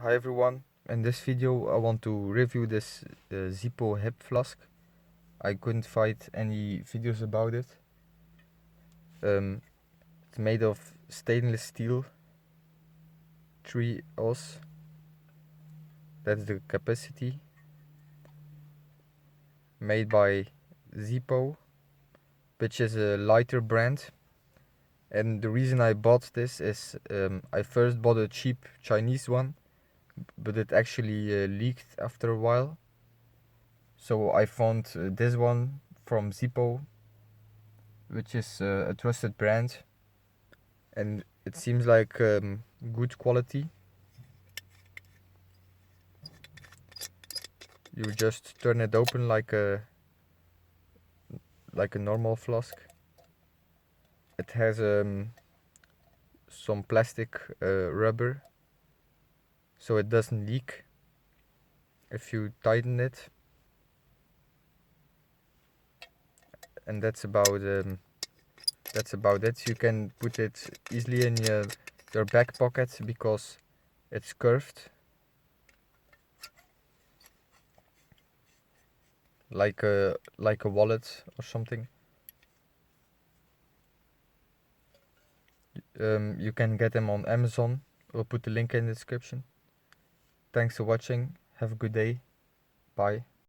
Hi everyone, in this video I want to review this Zippo hip flask. I couldn't find any videos about it. It's made of stainless steel, 3 Oz, that's the capacity. Made by Zippo, which is a lighter brand. And the reason I bought this is I first bought a cheap Chinese one, but it actually leaked after a while. So I found this one from Zippo, which is a trusted brand, and it seems like good quality. You just turn it open like a normal flask. It has some plastic rubber, so it doesn't leak if you tighten it. And that's about it. You can put it easily in your back pocket because it's curved, like a wallet or something. You can get them on Amazon. We'll put the link in the description. Thanks for watching. Have a good day. Bye.